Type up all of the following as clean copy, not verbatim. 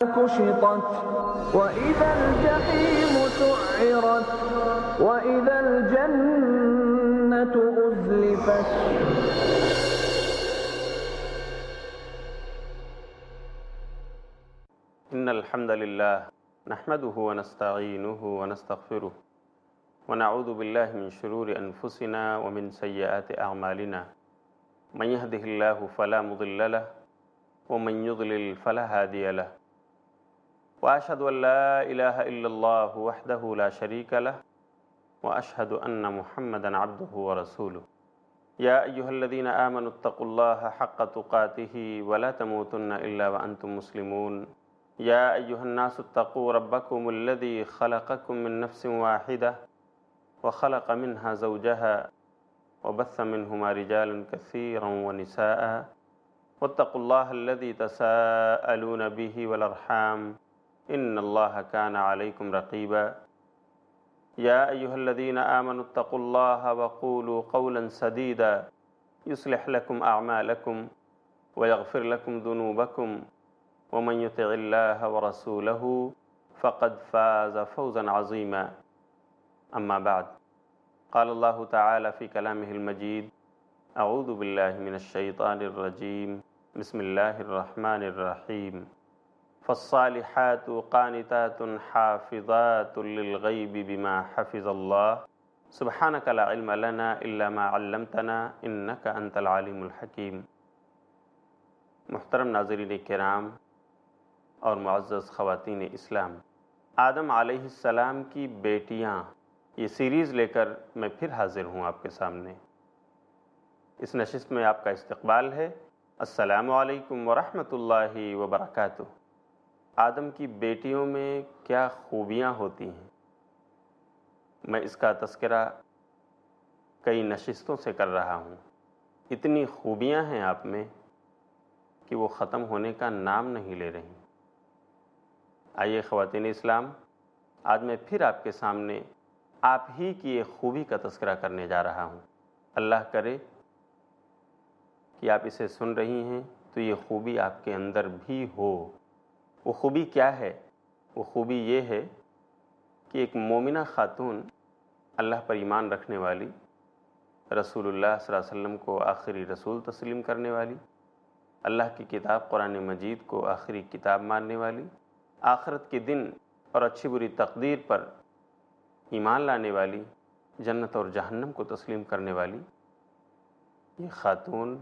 كشطت وإذا الجحيم سعرت وإذا الجنة أزلفت. إن الحمد لله نحمده ونستعينه ونستغفره ونعوذ بالله من شرور أنفسنا ومن سيئات أعمالنا من يهده الله فلا مضل له ومن يضلل فلا هادي له وأشهد أن لا إله إلا الله وحده لا شريك له وأشهد أن محمدا عبده ورسوله يا أيها الذين آمنوا اتقوا الله حق تقاته ولا تموتن إلا وأنتم مسلمون يا أيها الناس اتقوا ربكم الذي خلقكم من نفس واحدة وخلق منها زوجها وبث منهما رجالا كثيرا ونساء واتقوا الله الذي تساءلون به والأرحام إن الله كان عليكم رقيبا يا أيها الذين آمنوا اتقوا الله وقولوا قولا سديدا يصلح لكم أعمالكم ويغفر لكم ذنوبكم ومن يطع الله ورسوله فقد فاز فوزا عظيما أما بعد قال الله تعالى في كلامه المجيد أعوذ بالله من الشيطان الرجيم بسم الله الرحمن الرحيم فالصالحات قانتات حافظات للغيب بما حفظ الله سبحانك لا علم لنا إلا ما علمتنا إنك أنت العليم الحكيم. محترم ناظرین کرام اور معزز خواتین اسلام، آدم علیہ السلام کی بیٹیاں یہ سیریز لے کر میں پھر حاضر ہوں آپ کے سامنے. اس نشست میں آپ کا استقبال ہے. السلام علیکم ورحمۃ اللہ وبرکاتہ. آدم کی بیٹیوں میں کیا خوبیاں ہوتی ہیں، میں اس کا تذکرہ کئی نشستوں سے کر رہا ہوں. اتنی خوبیاں ہیں آپ میں کہ وہ ختم ہونے کا نام نہیں لے رہی. آئیے خواتین اسلام، آج میں پھر آپ کے سامنے آپ ہی کی ایک خوبی کا تذکرہ کرنے جا رہا ہوں. اللہ کرے کہ آپ اسے سن رہی ہیں تو یہ خوبی آپ کے اندر بھی ہو. وہ خوبی کیا ہے؟ وہ خوبی یہ ہے کہ ایک مومنہ خاتون، اللہ پر ایمان رکھنے والی، رسول اللہ صلی اللہ علیہ وسلم کو آخری رسول تسلیم کرنے والی، اللہ کی کتاب قرآن مجید کو آخری کتاب ماننے والی، آخرت کے دن اور اچھی بری تقدیر پر ایمان لانے والی، جنت اور جہنم کو تسلیم کرنے والی، یہ خاتون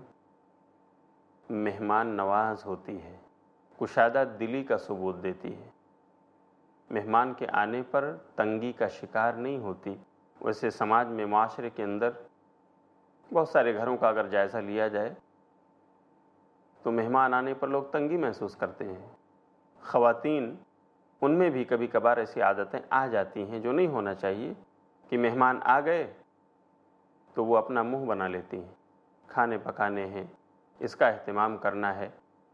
مہمان نواز ہوتی ہے، کشادہ دلی کا ثبوت دیتی ہے، مہمان کے آنے پر تنگی کا شکار نہیں ہوتی. ویسے سماج میں، معاشرے کے اندر بہت سارے گھروں کا اگر جائزہ لیا جائے تو مہمان آنے پر لوگ تنگی محسوس کرتے ہیں. خواتین ان میں بھی کبھی کبھار ایسی عادتیں آ جاتی ہیں جو نہیں ہونا چاہیے کہ مہمان آ گئے تو وہ اپنا منہ بنا لیتی ہیں. کھانے پکانے ہیں، اس کا اہتمام کرنا ہے،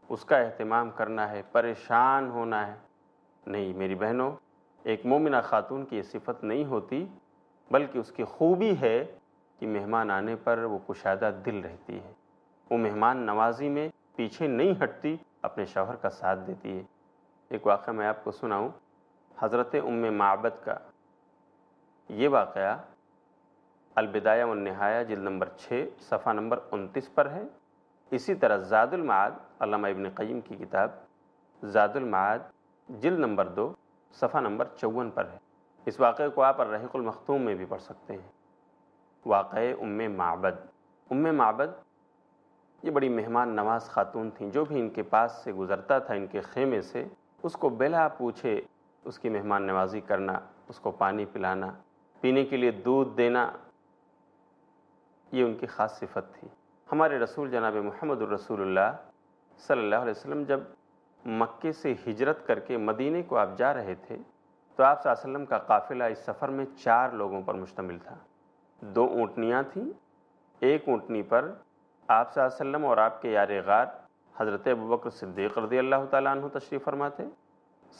اس کا اہتمام کرنا ہے، پریشان ہونا ہے. نہیں میری بہنوں، ایک مومنہ خاتون کی یہ صفت نہیں ہوتی، بلکہ اس کی خوبی ہے کہ مہمان آنے پر وہ کشادہ دل رہتی ہے. وہ مہمان نوازی میں پیچھے نہیں ہٹتی، اپنے شوہر کا ساتھ دیتی ہے. ایک واقعہ میں آپ کو سناؤں، حضرت ام معبد کا. یہ واقعہ البدایہ والنہایہ جلد نمبر 6 صفحہ نمبر 29 پر ہے. اسی طرح زاد المعاد، علامہ ابن قیم کی کتاب زاد المعاد جلد نمبر 2 صفحہ نمبر 54 پر ہے. اس واقعے کو آپ الرحیق المختوم میں بھی پڑھ سکتے ہیں. واقعہ ام معبد. ام معبد یہ بڑی مہمان نواز خاتون تھیں. جو بھی ان کے پاس سے گزرتا تھا ان کے خیمے سے، اس کو بلا پوچھے اس کی مہمان نوازی کرنا، اس کو پانی پلانا، پینے کے لیے دودھ دینا، یہ ان کی خاص صفت تھی. ہمارے رسول جناب محمد الرسول اللہ صلی اللہ علیہ وسلم جب مکے سے ہجرت کر کے مدینے کو آپ جا رہے تھے تو آپ صلی اللہ علیہ وسلم کا قافلہ اس سفر میں 4 لوگوں پر مشتمل تھا. 2 اونٹنیاں تھیں. ایک اونٹنی پر آپ صلی اللہ علیہ وسلم اور آپ کے یار غار حضرت ابوبکر صدیق رضی اللہ تعالیٰ عنہ تشریف فرما تھے،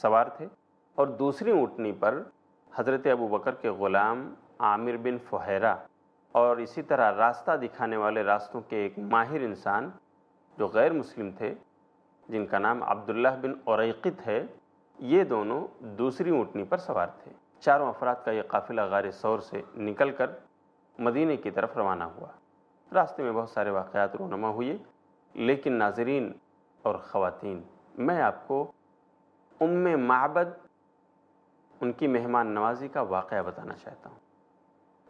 سوار تھے، اور دوسری اونٹنی پر حضرت ابوبکر کے غلام عامر بن فہیرہ اور اسی طرح راستہ دکھانے والے راستوں کے ایک ماہر انسان جو غیر مسلم تھے جن کا نام عبداللہ بن اریقط ہے، یہ دونوں دوسری اونٹنی پر سوار تھے۔ چاروں افراد کا یہ قافلہ غار ثور سے نکل کر مدینے کی طرف روانہ ہوا۔ راستے میں بہت سارے واقعات رونما ہوئے، لیکن ناظرین اور خواتین، میں آپ کو ام معبد، ان کی مہمان نوازی کا واقعہ بتانا چاہتا ہوں۔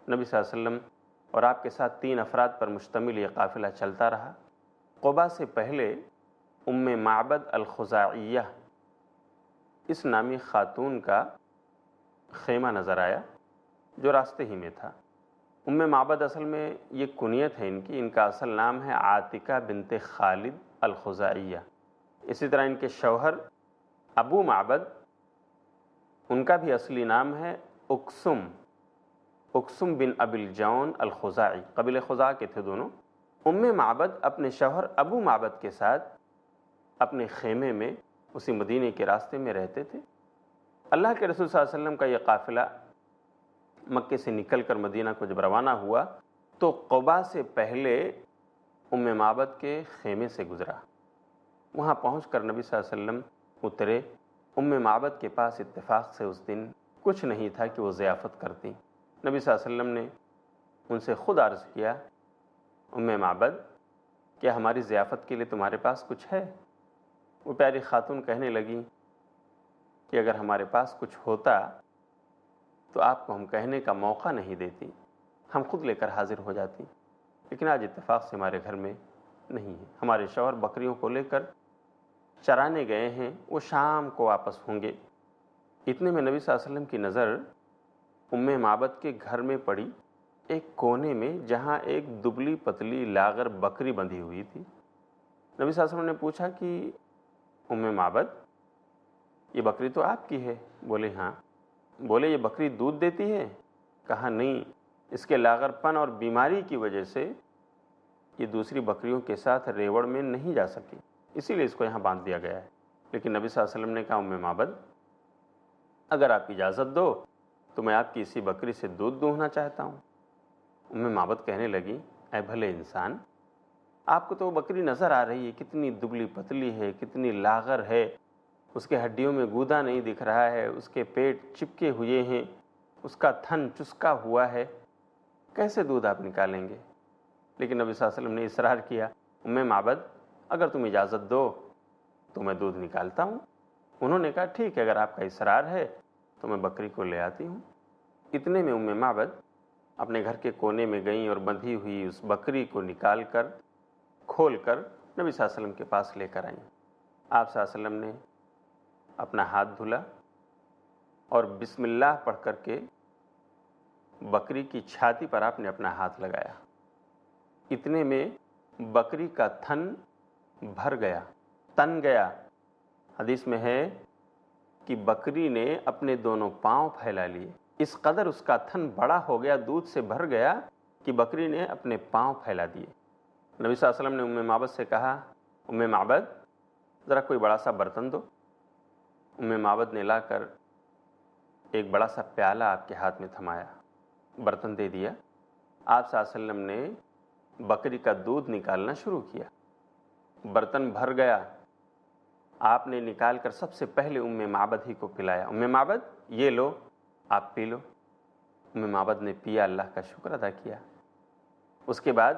نبی صلی اللہ علیہ وسلم اور آپ کے ساتھ 3 افراد پر مشتمل یہ قافلہ چلتا رہا۔ قباء سے پہلے ام معبد الخزاعیہ اس نامی خاتون کا خیمہ نظر آیا جو راستے ہی میں تھا۔ ام معبد اصل میں یہ کنیت ہے ان کا اصل نام ہے عاتکہ بنت خالد الخزاعیہ۔ اسی طرح ان کے شوہر ابو معبد، ان کا بھی اصلی نام ہے اکسم بن ابی الجون الخزاعی، قبیلہ خزاع کے تھے دونوں۔ ام معبد اپنے شوہر ابو معبد کے ساتھ اپنے خیمے میں اسی مدینے کے راستے میں رہتے تھے۔ اللہ کے رسول صلی اللہ علیہ وسلم کا یہ قافلہ مکے سے نکل کر مدینہ کو جب روانہ ہوا تو قباء سے پہلے ام معبد کے خیمے سے گزرا۔ وہاں پہنچ کر نبی صلی اللہ علیہ وسلم اترے۔ ام معبد کے پاس اتفاق سے اس دن کچھ نہیں تھا کہ وہ ضیافت کرتی۔ نبی صلی اللہ علیہ وسلم نے ان سے خود عرض کیا، ام معبد، کیا ہماری ضیافت کے لیے تمہارے پاس کچھ ہے؟ وہ پیاری خاتون کہنے لگی کہ اگر ہمارے پاس کچھ ہوتا تو آپ کو ہم کہنے کا موقع نہیں دیتی، ہم خود لے کر حاضر ہو جاتی، لیکن آج اتفاق سے ہمارے گھر میں نہیں ہے۔ ہمارے شوہر بکریوں کو لے کر چرانے گئے ہیں، وہ شام کو واپس ہوں گے۔ اتنے میں نبی صلی اللہ علیہ وسلم کی نظر ام معبد کے گھر میں پڑی، ایک کونے میں جہاں ایک دبلی پتلی لاغر بکری بندھی ہوئی تھی۔ نبی صلی اللہ علیہ وسلم نے پوچھا کہ ام معبد، یہ بکری تو آپ کی ہے؟ بولے ہاں۔ بولے یہ بکری دودھ دیتی ہے؟ کہا نہیں، اس کے لاغر پن اور بیماری کی وجہ سے یہ دوسری بکریوں کے ساتھ ریوڑ میں نہیں جا سکی، اسی لیے اس کو یہاں باندھ دیا گیا ہے۔ لیکن نبی صلی اللہ علیہ وسلم نے کہا، ام معبد، اگر آپ اجازت دو تو میں آپ کی اسی بکری سے دودھ دوہنا چاہتا ہوں۔ ام معبد کہنے لگی، اے بھلے انسان، آپ کو تو وہ بکری نظر آ رہی ہے، کتنی دبلی پتلی ہے، کتنی لاغر ہے، اس کے ہڈیوں میں گودا نہیں دکھ رہا ہے، اس کے پیٹ چپکے ہوئے ہیں، اس کا تھن چسکا ہوا ہے، کیسے دودھ آپ نکالیں گے؟ لیکن نبی صلی اللہ علیہ وسلم نے اصرار کیا، ام معبد، اگر تم اجازت دو تو میں دودھ نکالتا ہوں۔ انہوں نے کہا ٹھیک ہے، اگر آپ کا اصرار ہے تو میں بکری کو لے آتی ہوں۔ اتنے میں ام معبد اپنے گھر کے کونے میں گئیں اور بندھی ہوئی اس بکری کو نکال کر کھول کر نبی صلی اللہ علیہ وسلم کے پاس لے کر آئیں۔ آپ صلی اللہ علیہ وسلم نے اپنا ہاتھ دھلا اور بسم اللہ پڑھ کر کے بکری کی چھاتی پر آپ نے اپنا ہاتھ لگایا۔ اتنے میں بکری کا تھن بھر گیا، تن گیا۔ حدیث میں ہے کہ بکری نے اپنے دونوں پاؤں پھیلا لیے، اس قدر اس کا تھن بڑا ہو گیا، دودھ سے بھر گیا کہ بکری نے اپنے پاؤں پھیلا دیے۔ نبی صلی اللہ علیہ وسلم نے ام معبد سے کہا، ام معبد، ذرا کوئی بڑا سا برتن دو۔ ام معبد نے لا کر ایک بڑا سا پیالہ آپ کے ہاتھ میں تھمایا، برتن دے دیا۔ آپ صلی اللہ علیہ وسلم نے بکری کا دودھ نکالنا شروع کیا، برتن بھر گیا۔ آپ نے نکال کر سب سے پہلے ام معبد ہی کو پلایا، ام معبد یہ لو، آپ پی لو۔ ام معبد نے پیا، اللہ کا شکر ادا کیا۔ اس کے بعد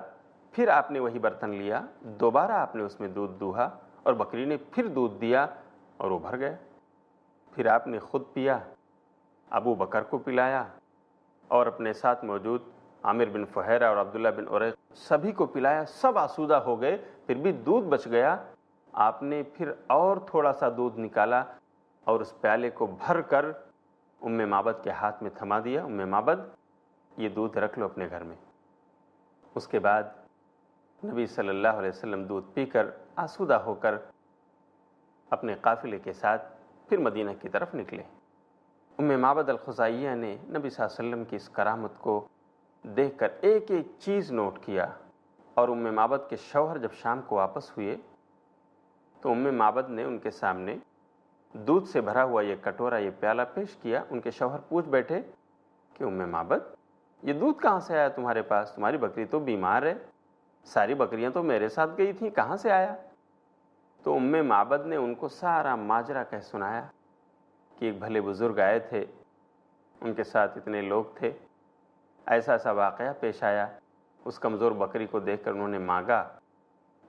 پھر آپ نے وہی برتن لیا، دوبارہ آپ نے اس میں دودھ دوہا اور بکری نے پھر دودھ دیا اور وہ بھر گیا۔ پھر آپ نے خود پیا، ابو بکر کو پلایا اور اپنے ساتھ موجود عامر بن فہیرہ اور عبداللہ بن اریق سبھی کو پلایا۔ سب آسودہ ہو گئے، پھر بھی دودھ بچ گیا۔ آپ نے پھر اور تھوڑا سا دودھ نکالا اور اس پیالے کو بھر کر ام معبد کے ہاتھ میں تھما دیا، ام معبد یہ دودھ رکھ لو اپنے گھر میں۔ اس کے بعد نبی صلی اللہ علیہ وسلم دودھ پی کر آسودہ ہو کر اپنے قافلے کے ساتھ پھر مدینہ کی طرف نکلے۔ ام معبد الخزاعیہ نے نبی صلی اللہ علیہ وسلم کی اس کرامت کو دیکھ کر ایک ایک چیز نوٹ کیا، اور ام معبد کے شوہر جب شام کو واپس ہوئے تو ام معبد نے ان کے سامنے دودھ سے بھرا ہوا یہ کٹورا، یہ پیالہ پیش کیا۔ ان کے شوہر پوچھ بیٹھے کہ ام معبد، یہ دودھ کہاں سے آیا تمہارے پاس؟ تمہاری بکری تو بیمار ہے، ساری بکریاں تو میرے ساتھ گئی تھیں، کہاں سے آیا؟ تو معبد نے ان کو سارا ماجرا کہہ سنایا کہ ایک بھلے بزرگ آئے تھے، ان کے ساتھ اتنے لوگ تھے، ایسا ایسا واقعہ پیش آیا، اس کمزور بکری کو دیکھ کر انہوں نے مانگا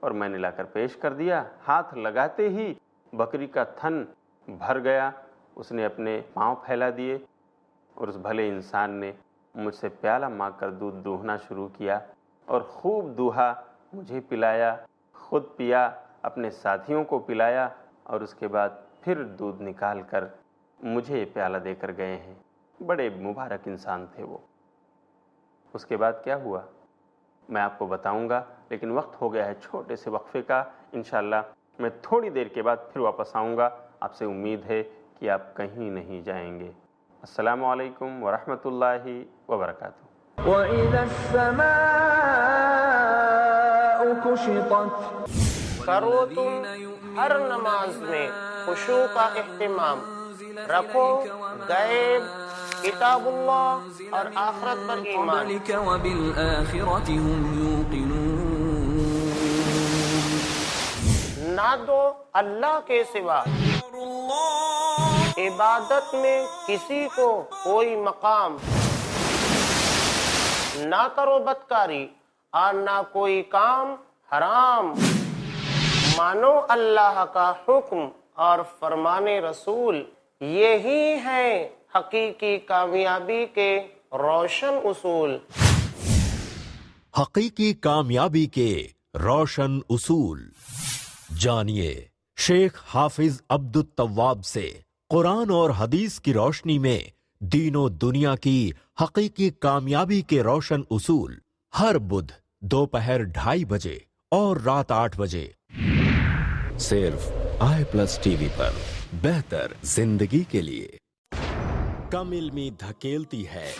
اور میں نے لا کر پیش کر دیا، ہاتھ لگاتے ہی بکری کا تھن بھر گیا، اس نے اپنے پاؤں پھیلا دیے اور اس بھلے انسان نے مجھ سے پیالہ مانگ کر دودھ دوہنا شروع کیا اور خوب دوہا، مجھے پلایا، خود پیا، اپنے ساتھیوں کو پلایا اور اس کے بعد پھر دودھ نکال کر مجھے پیالہ دے کر گئے ہیں۔ بڑے مبارک انسان تھے وہ۔ اس کے بعد کیا ہوا میں آپ کو بتاؤں گا، لیکن وقت ہو گیا ہے چھوٹے سے وقفے کا۔ انشاءاللہ میں تھوڑی دیر کے بعد پھر واپس آؤں گا۔ آپ سے امید ہے کہ آپ کہیں نہیں جائیں گے۔ السلام علیکم ورحمۃ اللہ وبرکاتہ۔ وَإِذَا السَّمَاءُ كُشِطَتْ کرو تم ہر نماز میں خشوع کا اہتمام، رکھو غیب، کتاب اللہ اور آخرت پر ایمان۔ وَبِالْآخِرَةِ هُمْ يُوقِنُونَ۔ نہ دو اللہ کے سوا عبادت میں کسی کو کوئی مقام، نہ کرو بدکاری اور نہ کوئی کام حرام، مانو اللہ کا حکم اور فرمان رسول، یہی ہے حقیقی کامیابی کے روشن اصول۔ حقیقی کامیابی کے روشن اصول جانیے شیخ حافظ عبد التواب سے قرآن اور حدیث کی روشنی میں دین و دنیا کی حقیقی کامیابی کے روشن اصول، ہر بدھ دوپہر 2:30 بجے اور رات 8 بجے صرف i+ ٹی وی پر، بہتر زندگی کے لیے۔ کم علمی دھکیلتی ہے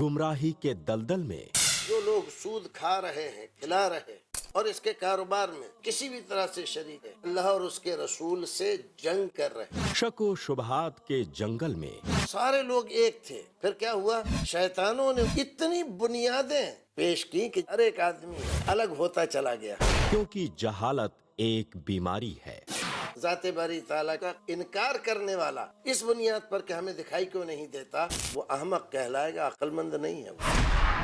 گمراہی کے دلدل میں۔ جو لوگ سود کھا رہے ہیں، کھلا رہے ہیں اور اس کے کاروبار میں کسی بھی طرح سے شریک ہے، اللہ اور اس کے رسول سے جنگ کر رہے ہیں۔ شک و شبہات کے جنگل میں سارے لوگ ایک تھے، پھر کیا ہوا؟ شیطانوں نے اتنی بنیادیں پیش کی کہ ہر ایک آدمی الگ ہوتا چلا گیا۔ کیونکہ جہالت ایک بیماری ہے۔ ذات باری تعالیٰ کا انکار کرنے والا اس بنیاد پر کہ ہمیں دکھائی کیوں نہیں دیتا، وہ احمق کہلائے گا، عقل مند نہیں ہے وہ۔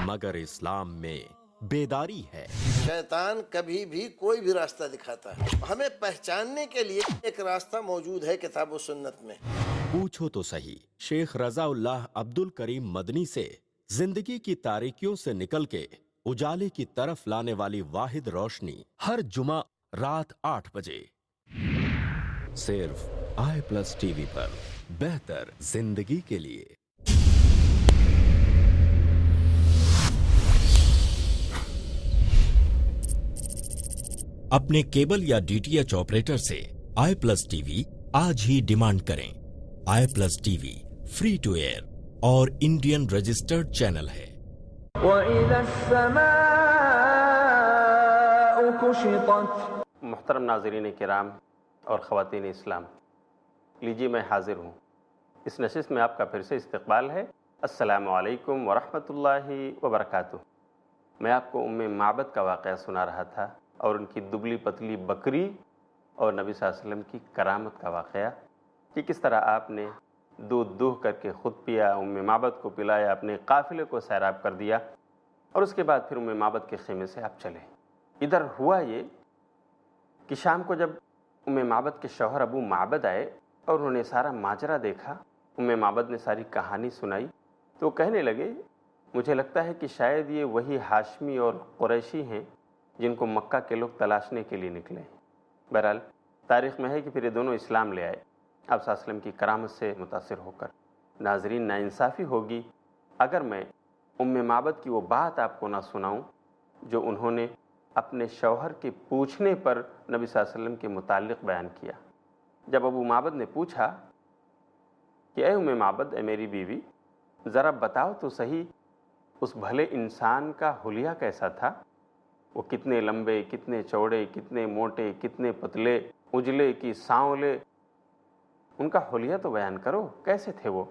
مگر اسلام میں بیداری ہے۔ شیطان کبھی بھی کوئی بھی راستہ دکھاتا ہے، ہمیں پہچاننے کے لیے ایک راستہ موجود ہے کتاب و سنت میں۔ پوچھو تو صحیح شیخ رضا اللہ عبد الکریم مدنی سے، زندگی کی تاریکیوں سے نکل کے اجالے کی طرف لانے والی واحد روشنی، ہر جمعہ رات 8 بجے صرف i+ ٹی وی پر، بہتر زندگی کے لیے۔ اپنے کیبل یا DTH آپریٹر سے i+ ٹی وی آج ہی ڈیمانڈ کریں۔ i+ T V free to air اور انڈین رجسٹرڈ چینل ہے۔ وَإِذَا السَّمَاءُ كُشِطَتْ۔ محترم ناظرین کرام اور خواتین اسلام، لیجیے میں حاضر ہوں۔ اس نشست میں آپ کا پھر سے استقبال ہے۔ السلام علیکم ورحمۃ اللہ وبرکاتہ۔ میں آپ کو معبد کا واقعہ سنا رہا تھا اور ان کی دبلی پتلی بکری اور نبی صلی اللہ علیہ وسلم کی کرامت کا واقعہ، کہ کس طرح آپ نے دودھ دوہ کر کے خود پیا، معبد کو پلایا، اپنے قافلے کو سیراب کر دیا اور اس کے بعد پھر معبد کے خیمے سے آپ چلے۔ ادھر ہوا یہ کہ شام کو جب معبد کے شوہر ابو معبد آئے اور انہوں نے سارا ماجرا دیکھا، معبد نے ساری کہانی سنائی، تو کہنے لگے مجھے لگتا ہے کہ شاید یہ وہی ہاشمی اور قریشی ہیں جن کو مکہ کے لوگ تلاشنے کے لیے نکلے ہیں۔ بہرحال تاریخ میں ہے کہ پھر یہ دونوں اسلام لے آئے آپ صلی اللہ علیہ وسلم کی کرامت سے متاثر ہو کر۔ ناظرین، ناانصافی ہوگی اگر میں معبد کی وہ بات آپ کو نہ سناؤں جو انہوں نے اپنے شوہر کے پوچھنے پر نبی صلی اللہ علیہ وسلم کے متعلق بیان کیا۔ جب ابو معبد نے پوچھا کہ اے معبد، اے میری بیوی، ذرا بتاؤ تو صحیح اس بھلے انسان کا حلیہ کیسا تھا؟ وہ کتنے لمبے، کتنے چوڑے، کتنے موٹے، کتنے پتلے، اجلے کی سانولے، ان کا حلیہ تو بیان کرو، کیسے تھے وہ؟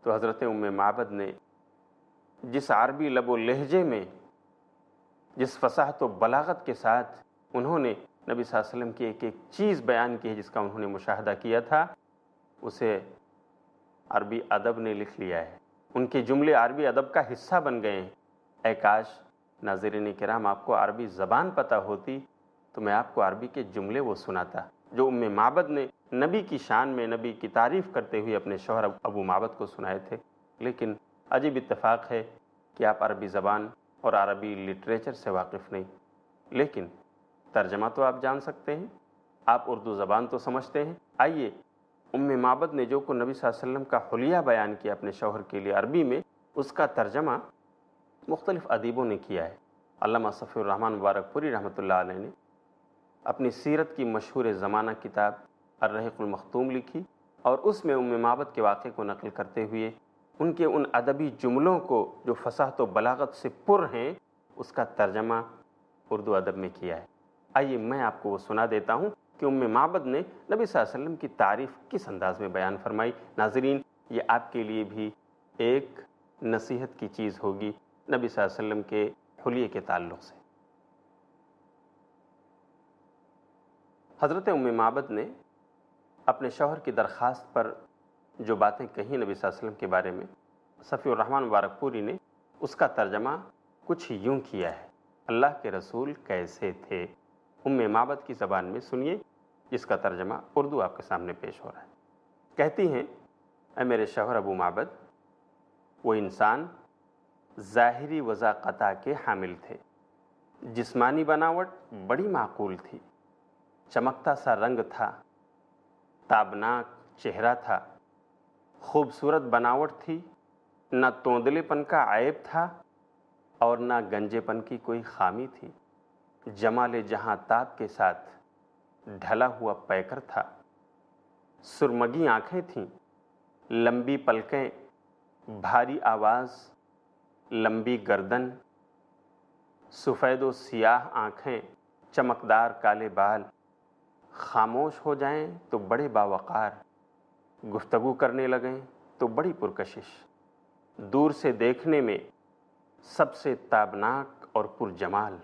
تو حضرت معبد نے جس عربی لب و لہجے میں، جس فصاحت و بلاغت کے ساتھ انہوں نے نبی صلی اللہ علیہ وسلم کی ایک ایک چیز بیان کی ہے جس کا انہوں نے مشاہدہ کیا تھا، اسے عربی ادب نے لکھ لیا ہے، ان کے جملے عربی ادب کا حصہ بن گئے ہیں۔ اے کاش ناظرین کرام آپ کو عربی زبان پتہ ہوتی تو میں آپ کو عربی کے جملے وہ سناتا جو معبد نے نبی کی شان میں نبی کی تعریف کرتے ہوئے اپنے شوہر ابو معبد کو سنائے تھے۔ لیکن عجیب اتفاق ہے کہ آپ عربی زبان اور عربی لٹریچر سے واقف نہیں، لیکن ترجمہ تو آپ جان سکتے ہیں، آپ اردو زبان تو سمجھتے ہیں۔ آئیے معبد نے جو کو نبی صلی اللہ علیہ وسلم کا حلیہ بیان کیا اپنے شوہر کے لیے عربی میں، اس کا ترجمہ مختلف ادیبوں نے کیا ہے۔ علامہ صفی الرحمن مبارک پوری رحمۃ اللہ علیہ نے اپنی سیرت کی مشہور زمانہ کتاب الرحیق المختوم لکھی، اور اس میں معبد کے واقعے کو نقل کرتے ہوئے ان کے ان ادبی جملوں کو جو فصاحت و بلاغت سے پر ہیں اس کا ترجمہ اردو ادب میں کیا ہے۔ آئیے میں آپ کو وہ سنا دیتا ہوں کہ معبد نے نبی صلی اللہ علیہ وسلم کی تعریف کس انداز میں بیان فرمائی۔ ناظرین، یہ آپ کے لیے بھی ایک نصیحت کی چیز ہوگی نبی صلی اللہ علیہ وسلم کے حلیے کے تعلق سے۔ حضرت معبد نے اپنے شوہر کی درخواست پر جو باتیں کہیں نبی صلی اللہ علیہ وسلم کے بارے میں، صفی الرحمن مبارک پوری نے اس کا ترجمہ کچھ یوں کیا ہے: اللہ کے رسول کیسے تھے؟ معبد کی زبان میں سنیے، جس کا ترجمہ اردو آپ کے سامنے پیش ہو رہا ہے۔ کہتی ہیں، اے میرے شوہر ابو معبد، وہ انسان ظاہری وضاقتہ کے حامل تھے، جسمانی بناوٹ بڑی معقول تھی، چمکتا سا رنگ تھا، تابناک چہرہ تھا، خوبصورت بناوٹ تھی، نہ توندلے پن کا عیب تھا اور نہ گنجے پن کی کوئی خامی تھی، جمال جہاں تاب کے ساتھ ڈھلا ہوا پیکر تھا، سرمگی آنکھیں تھیں، لمبی پلکیں، بھاری آواز، لمبی گردن، سفید و سیاہ آنکھیں، چمکدار کالے بال، خاموش ہو جائیں تو بڑے باوقار، گفتگو کرنے لگیں تو بڑی پرکشش، دور سے دیکھنے میں سب سے تابناک اور پرجمال،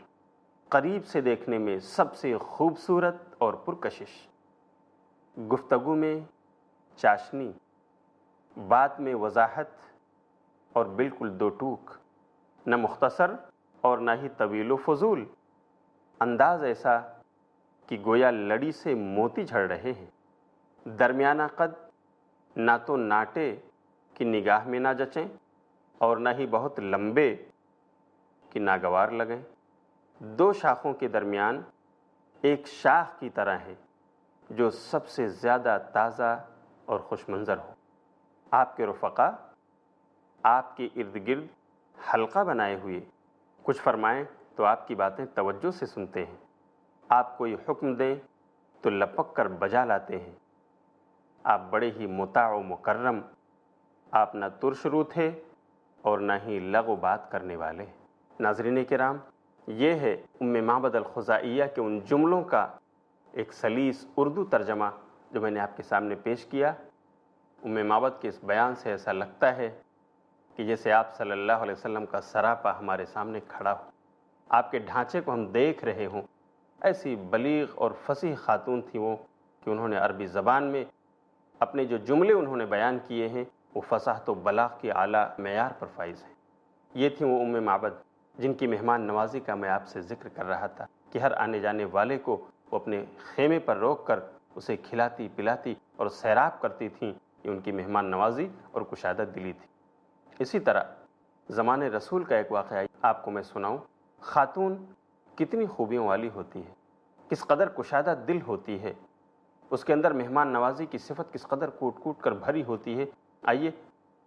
قریب سے دیکھنے میں سب سے خوبصورت اور پرکشش، گفتگو میں چاشنی، بات میں وضاحت اور بالکل دو ٹوک، نہ مختصر اور نہ ہی طویل و فضول، انداز ایسا کہ گویا لڑی سے موتی جھڑ رہے ہیں، درمیانہ قد، نہ تو ناٹے کہ نگاہ میں نہ جچیں اور نہ ہی بہت لمبے کہ ناگوار لگیں، دو شاخوں کے درمیان ایک شاخ کی طرح ہیں جو سب سے زیادہ تازہ اور خوش منظر ہو۔ آپ کے رفقا آپ کے ارد گرد حلقہ بنائے ہوئے کچھ فرمائیں تو آپ کی باتیں توجہ سے سنتے ہیں، آپ کوئی حکم دیں تو لپک کر بجا لاتے ہیں، آپ بڑے ہی مطاع و مکرم، آپ نہ ترش رو تھے اور نہ ہی لغو بات کرنے والے۔ ناظرین کرام، یہ ہے معبد الخزاعیہ کے ان جملوں کا ایک سلیس اردو ترجمہ جو میں نے آپ کے سامنے پیش کیا۔ معبد کے اس بیان سے ایسا لگتا ہے کہ جیسے آپ صلی اللہ علیہ وسلم کا سراپا ہمارے سامنے کھڑا ہو، آپ کے ڈھانچے کو ہم دیکھ رہے ہوں۔ ایسی بلیغ اور فصیح خاتون تھی وہ کہ انہوں نے عربی زبان میں اپنے جو جملے انہوں نے بیان کیے ہیں وہ فصاحت و بلاغ کی اعلیٰ معیار پر فائز ہیں۔ یہ تھیں وہ معبد جن کی مہمان نوازی کا میں آپ سے ذکر کر رہا تھا کہ ہر آنے جانے والے کو وہ اپنے خیمے پر روک کر اسے کھلاتی پلاتی اور سیراب کرتی تھیں۔ یہ ان کی مہمان نوازی اور کشادت دلی تھی۔ اسی طرح زمانے رسول کا ایک واقعہ آپ کو میں سناؤں۔ خاتون کتنی خوبیوں والی ہوتی ہے، کس قدر کشادہ دل ہوتی ہے، اس کے اندر مہمان نوازی کی صفت کس قدر کوٹ کوٹ کر بھری ہوتی ہے۔ آئیے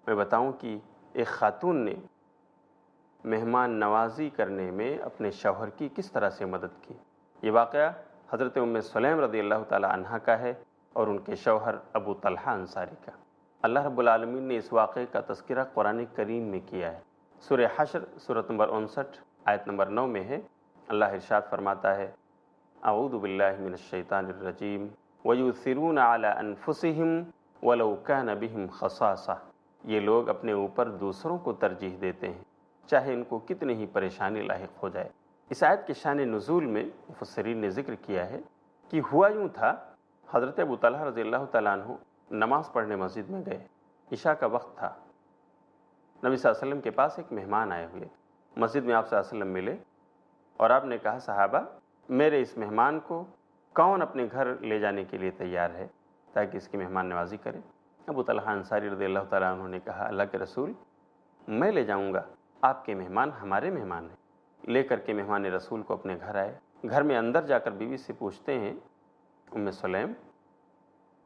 میں بتاؤں کہ ایک خاتون نے مہمان نوازی کرنے میں اپنے شوہر کی کس طرح سے مدد کی۔ یہ واقعہ حضرت سلیم رضی اللہ تعالی عنہ کا ہے اور ان کے شوہر ابو طلحہ انصاری کا۔ اللہ رب العالمین نے اس واقعے کا تذکرہ قرآن کریم میں کیا ہے۔ سورہ حشر سورۃ نمبر 59 آیت نمبر 9 میں ہے۔ اللہ ارشاد فرماتا ہے، اعوذ باللہ من الشیطان الرجیم وَيُؤْثِرُونَ عَلَىٰ أَنفُسِهِمْ وَلَوْ كَانَ بِهِمْ خَصَاصَةٌ۔ یہ لوگ اپنے اوپر دوسروں کو ترجیح دیتے ہیں چاہے ان کو کتنی ہی پریشانی لاحق ہو جائے۔ اس آیت کے شان نزول میں مفسرین نے ذکر کیا ہے کہ ہوا یوں تھا، حضرت ابو طلحہ رضی اللہ تعالیٰ عنہ نماز پڑھنے مسجد میں گئے، عشاء کا وقت تھا۔ نبی صلی اللہ علیہ وسلم کے پاس ایک مہمان آئے ہوئے، مسجد میں آپ صلی اللہ علیہ وسلم ملے اور آپ نے کہا صحابہ میرے اس مہمان کو کون اپنے گھر لے جانے کے لیے تیار ہے تاکہ اس کی مہمان نوازی کرے؟ ابو طلحہ انصاری رضی اللہ تعالیٰ عنہ نے کہا اللہ کے رسول میں لے جاؤں گا، آپ کے مہمان ہمارے مہمان ہیں۔ لے کر کے مہمان رسول کو اپنے گھر آئے، گھر میں اندر جا کر بیوی سے پوچھتے ہیں ام سلیم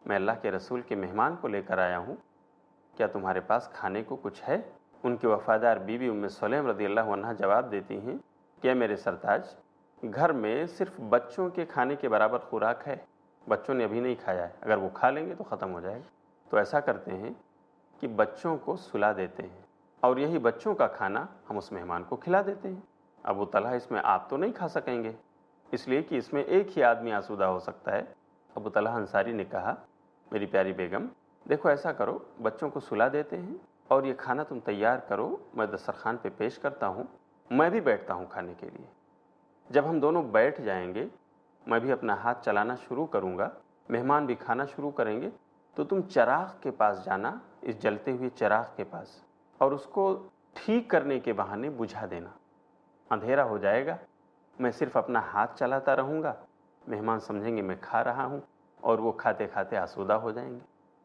میں اللہ کے رسول کے مہمان کو لے کر آیا ہوں، کیا تمہارے پاس کھانے کو کچھ ہے؟ ان کی وفادار بیوی ام سلیم رضی اللہ عنہ جواب دیتی ہیں کہ میرے سرتاج گھر میں صرف بچوں کے کھانے کے برابر خوراک ہے، بچوں نے ابھی نہیں کھایا ہے، اگر وہ کھا لیں گے تو ختم ہو جائے گا۔ تو ایسا کرتے ہیں کہ بچوں کو سلا دیتے ہیں اور یہی بچوں کا کھانا ہم اس مہمان کو کھلا دیتے ہیں۔ ابو طلحہ اس میں آپ تو نہیں کھا سکیں گے، اس لیے کہ اس میں ایک ہی آدمی آسودہ ہو سکتا ہے۔ ابو طلحہ انصاری نے کہا میری پیاری بیگم دیکھو ایسا کرو، بچوں کو سلا دیتے ہیں اور یہ کھانا تم تیار کرو، میں دسترخوان پہ پیش کرتا ہوں، میں بھی بیٹھتا ہوں کھانے کے لیے۔ جب ہم دونوں بیٹھ جائیں گے میں بھی اپنا ہاتھ چلانا شروع کروں گا، مہمان بھی کھانا شروع کریں گے، تو تم چراغ کے پاس جانا، اس جلتے ہوئے چراغ کے پاس، اور اس کو ٹھیک کرنے کے بہانے بجھا دینا۔ اندھیرا ہو جائے گا، میں صرف اپنا ہاتھ چلاتا رہوں گا، مہمان سمجھیں گے میں کھا رہا ہوں اور وہ کھاتے کھاتے آسودہ ہو جائیں گے۔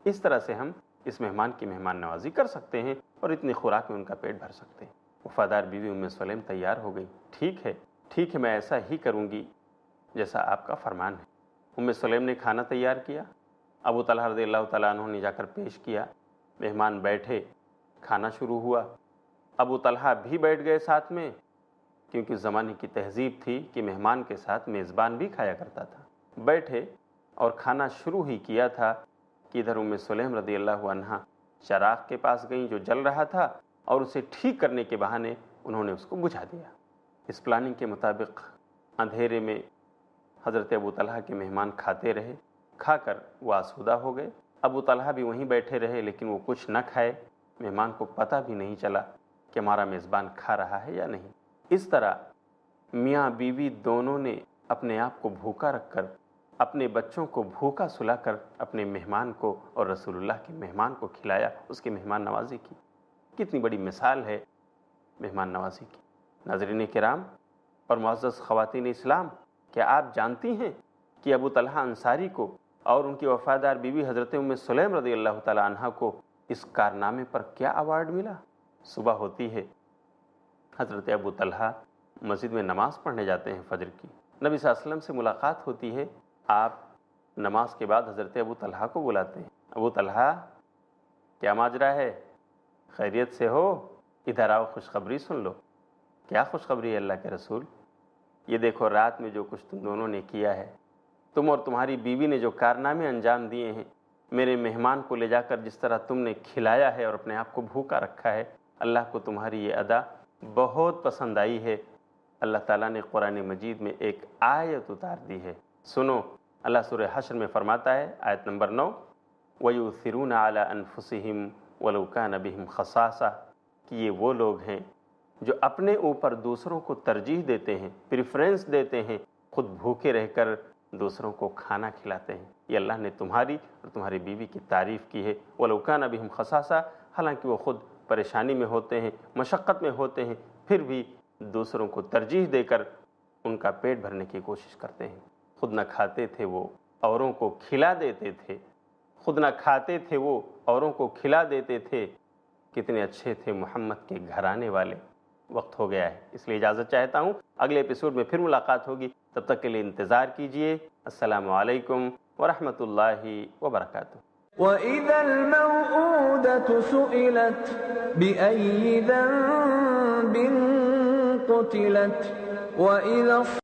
اس طرح سے ہم اس مہمان کی مہمان نوازی کر سکتے ہیں اور اتنی خوراک میں ان کا پیٹ بھر سکتے ہیں۔ وفادار بیوی ام سلیم تیار ہو گئی، ٹھیک ہے میں ایسا ہی کروں گی جیسا آپ کا فرمان ہے۔ ام سلیم نے کھانا تیار کیا، ابو طلحہ رضی اللہ تعالیٰ عنہ نے جا کر پیش کیا، مہمان بیٹھے، کھانا شروع ہوا۔ ابو طلحہ بھی بیٹھ گئے ساتھ میں، کیونکہ زمانے کی تہذیب تھی کہ مہمان کے ساتھ میزبان بھی کھایا کرتا تھا۔ بیٹھے اور کھانا شروع ہی کیا تھا کہ ادھر ام سلیم رضی اللہ عنہا چراغ کے پاس گئیں جو جل رہا تھا اور اسے ٹھیک کرنے کے بہانے انہوں نے اس کو بجھا دیا۔ اس پلاننگ کے مطابق اندھیرے میں حضرت ابو طلحہ کے مہمان کھاتے رہے، کھا کر وہ آسودہ ہو گئے۔ ابو طلحہ بھی وہیں بیٹھے رہے لیکن وہ کچھ نہ کھائے، مہمان کو پتہ بھی نہیں چلا کہ ہمارا میزبان کھا رہا ہے یا نہیں۔ اس طرح میاں بیوی دونوں نے اپنے آپ کو بھوکا رکھ کر، اپنے بچوں کو بھوکا سلا کر اپنے مہمان کو اور رسول اللہ کے مہمان کو کھلایا، اس کی مہمان نوازی کی۔ کتنی بڑی مثال ہے مہمان نوازی کی۔ ناظرین کرام اور معزز خواتین اسلام، کیا آپ جانتی ہیں کہ ابو طلحہ انصاری کو اور ان کی وفادار بیوی حضرت ام سلیم رضی اللہ تعالیٰ عنہ کو اس کارنامے پر کیا ایوارڈ ملا؟ صبح ہوتی ہے، حضرت ابو طلحہ مسجد میں نماز پڑھنے جاتے ہیں فجر کی، نبی صلی اللہ علیہ وسلم سے ملاقات ہوتی ہے، آپ نماز کے بعد حضرت ابو طلحہ کو بلاتے ہیں، ابو طلحہ کیا ماجرا ہے، خیریت سے ہو، ادھر آؤ خوشخبری سن لو۔ کیا خوشخبری ہے اللہ کے رسول؟ یہ دیکھو رات میں جو کچھ تم دونوں نے کیا ہے، تم اور تمہاری بیوی نے جو کارنامے انجام دیے ہیں، میرے مہمان کو لے جا کر جس طرح تم نے کھلایا ہے اور اپنے آپ کو بھوکا رکھا ہے، اللہ کو تمہاری یہ ادا بہت پسند آئی ہے۔ اللہ تعالیٰ نے قرآن مجید میں ایک آیت اتار دی ہے، سنو۔ اللہ سورہ حشر میں فرماتا ہے، آیت نمبر 9، وَيُؤْثِرُونَ عَلَىٰ أَنفُسِهِمْ وَلَوْ كَانَ بِهِمْ خَصَاصَةٌ، کہ یہ وہ لوگ ہیں جو اپنے اوپر دوسروں کو ترجیح دیتے ہیں، پریفرنس دیتے ہیں، خود بھوکے رہ کر دوسروں کو کھانا کھلاتے ہیں۔ یہ اللہ نے تمہاری اور تمہاری بیوی کی تعریف کی ہے، وَلَوْ كَانَ بِهِمْ خَصَاصَةٌ، حالانکہ وہ خود پریشانی میں ہوتے ہیں، مشقت میں ہوتے ہیں، پھر بھی دوسروں کو ترجیح دے کر ان کا پیٹ بھرنے کی کوشش کرتے ہیں۔ خود نہ کھاتے تھے وہ اوروں کو کھلا دیتے تھے، خود نہ کھاتے تھے وہ اوروں کو کھلا دیتے تھے۔ کتنے اچھے تھے محمد کے گھرانے والے۔ وقت ہو گیا ہے، اس لیے اجازت چاہتا ہوں، اگلے ایپیسوڈ میں پھر ملاقات ہوگی، تب تک کے لیے انتظار کیجیے۔ السلام علیکم ورحمۃ اللہ وبرکاتہ۔ وَإِذَا الْمَوْءُودَةُ سُئِلَتْ بِأَيِّ ذَنبٍ قُتِلَتْ وَإِذَا